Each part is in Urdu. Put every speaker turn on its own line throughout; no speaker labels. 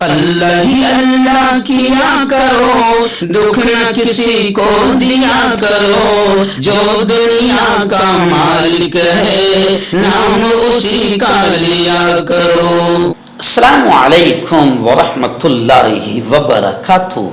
اللہ ہی اللہ کیا کرو، دکھ نہ کسی کو دیا کرو، جو دنیا کا مالک ہے نام اسی کا لیا کرو۔
السلام علیکم ورحمۃ اللہ وبرکاتہ۔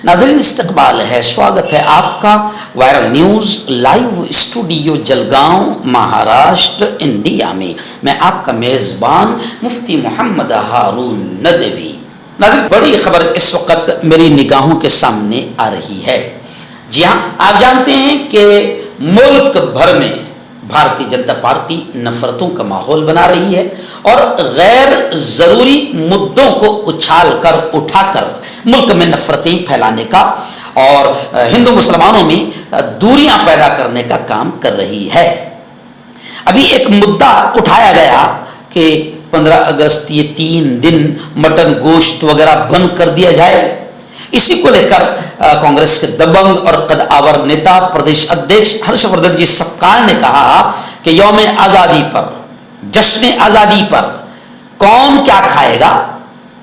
ناظرین استقبال ہے، سواگت ہے آپ کا viral news live studio Jalgaon Maharashtra India میں۔ میں آپ کا میزبان مفتی محمد ہارون ندوی۔ ناظرین بڑی خبر اس وقت میری نگاہوں کے سامنے آ رہی ہے۔ جی ہاں، آپ جانتے ہیں کہ ملک بھر میں بھارتی جنتا پارٹی نفرتوں کا ماحول بنا رہی ہے اور غیر ضروری مدوں کو اٹھا کر ملک میں نفرتیں پھیلانے کا اور ہندو مسلمانوں میں دوریاں پیدا کرنے کا کام کر رہی ہے۔ ابھی ایک مدعا اٹھایا گیا کہ 15 اگست یہ 3 دن مٹن گوشت وغیرہ بند کر دیا جائے۔ اسی کو لے کر کانگریس کے دبنگ اور قد آور نیتا پردیش ادھیکش ہرش وردھن جی سبکار نے کہا کہ یوم آزادی پر، جشن آزادی پر کون کیا کھائے گا،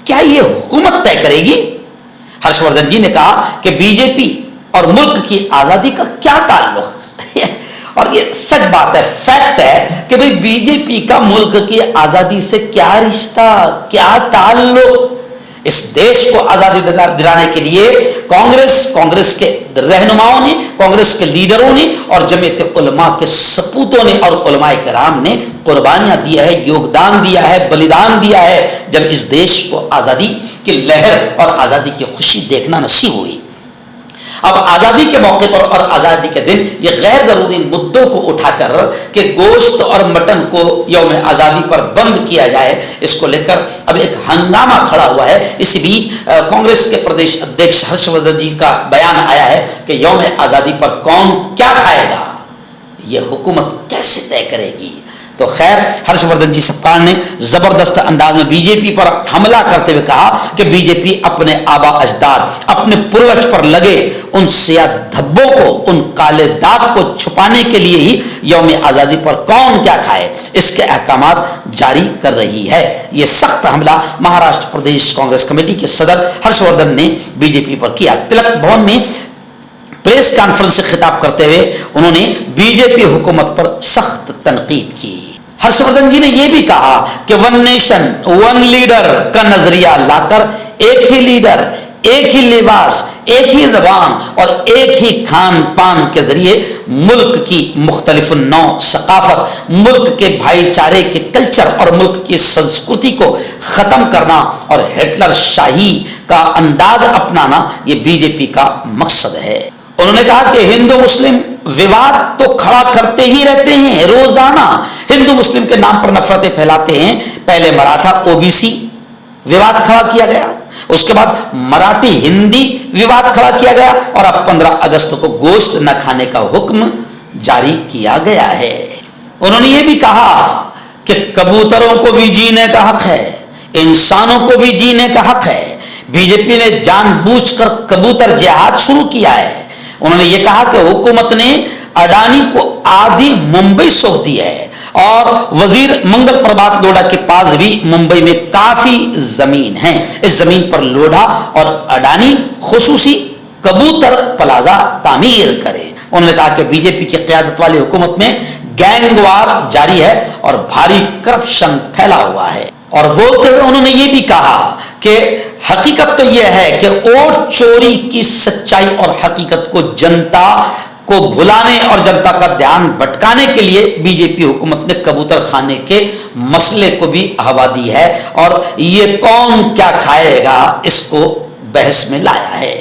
کیا یہ حکومت طے کرے گی؟ ہرش وردھن جی نے کہا کہ بی جے پی اور ملک کی آزادی کا کیا تعلق؟ اور یہ سچ بات ہے، فیکٹ ہے کہ بھئی بی جے پی کا ملک کی آزادی سے کیا رشتہ، کیا تعلق؟ اس دیش کو آزادی دلانے کے لیے کانگریس کے رہنماؤں نے، کانگریس کے لیڈروں نے اور جمعیت علماء کے سپوتوں نے اور علماء کرام نے قربانیاں دیا ہے، یوگدان دیا ہے، بلیدان دیا ہے، جب اس دیش کو آزادی کی لہر اور آزادی کی خوشی دیکھنا نصیب ہوئی۔ اب آزادی کے موقع پر اور آزادی کے دن یہ غیر ضروری مدوں کو اٹھا کر کہ گوشت اور مٹن کو یوم آزادی پر بند کیا جائے، اس کو لے کر اب ایک ہنگامہ کھڑا ہوا ہے۔ اسی بیچ کانگریس کے پردیش ادھیکش ہرش وردھن جی کا بیان آیا ہے کہ یوم آزادی پر کون کیا کھائے گا، یہ حکومت کیسے طے کرے گی؟ تو خیر، ہرش وردھن جی سبکار نے زبردست انداز میں بی جے پی پر حملہ کرتے ہوئے کہا کہ بی جے پی اپنے آبا اجداد، اپنے پروش پر لگے ان سیاہ دھبوں کو، ان کالے داغ کو چھپانے کے لیے ہی یوم آزادی پر کون کیا کھائے اس کے احکامات جاری کر رہی ہے۔ یہ سخت حملہ مہاراشٹر پردیش کانگریس کمیٹی کے صدر ہرش وردھن نے بی جے پی پر کیا۔ تلک بھون میں پریس کانفرنس سے خطاب کرتے ہوئے انہوں نے بی جے پی حکومت پر سخت تنقید کی۔ ہرش وردھن جی نے یہ بھی کہا کہ ون نیشن ون لیڈر کا نظریہ لا کر ایک ہی لیڈر، ایک ہی لباس، ایک ہی زبان اور ایک ہی کھان پان کے ذریعے ملک کی مختلف نوع ثقافت، ملک کے بھائی چارے کے کلچر اور ملک کی سنسکرتی کو ختم کرنا اور ہٹلر شاہی کا انداز اپنانا یہ بی جے پی کا مقصد ہے۔ انہوں نے کہا کہ ہندو مسلم وواد تو کھڑا کرتے ہی رہتے ہیں، روزانہ ہندو مسلم کے نام پر نفرتیں پھیلاتے ہیں۔ پہلے مراٹھا او بی سی وواد کھڑا کیا گیا، اس کے بعد مراٹھی ہندی وواد کھڑا کیا گیا اور اب 15 اگست کو گوشت نہ کھانے کا حکم جاری کیا گیا ہے۔ انہوں نے یہ بھی کہا کہ کبوتروں کو بھی جینے کا حق ہے، انسانوں کو بھی جینے کا حق ہے۔ بی جے پی نے جان بوجھ کر کبوتر جہاد شروع کیا ہے۔ انہوں نے یہ کہا کہ حکومت نے اڈانی کو آدھی ممبئی سونپ دی ہے اور وزیر منگل پربات لوڈھا کے پاس بھی ممبئی میں کافی زمین ہے۔ اس زمین پر لوڈھا اور اڈانی خصوصی کبوتر پلازا تعمیر کرے۔ انہوں نے کہا کہ بی جے پی کی قیادت والی حکومت میں گینگ وار جاری ہے اور بھاری کرپشن پھیلا ہوا ہے۔ اور بولتے ہوئے انہوں نے یہ بھی کہا کہ حقیقت تو یہ ہے کہ ووٹ چوری کی سچائی اور حقیقت کو جنتا کو بھلانے اور جنتا کا دھیان بھٹکانے کے لیے بی جے پی حکومت نے کبوتر خانے کے مسئلے کو بھی ہوا دی ہے اور یہ کون کیا کھائے گا اس کو بحث میں لایا ہے۔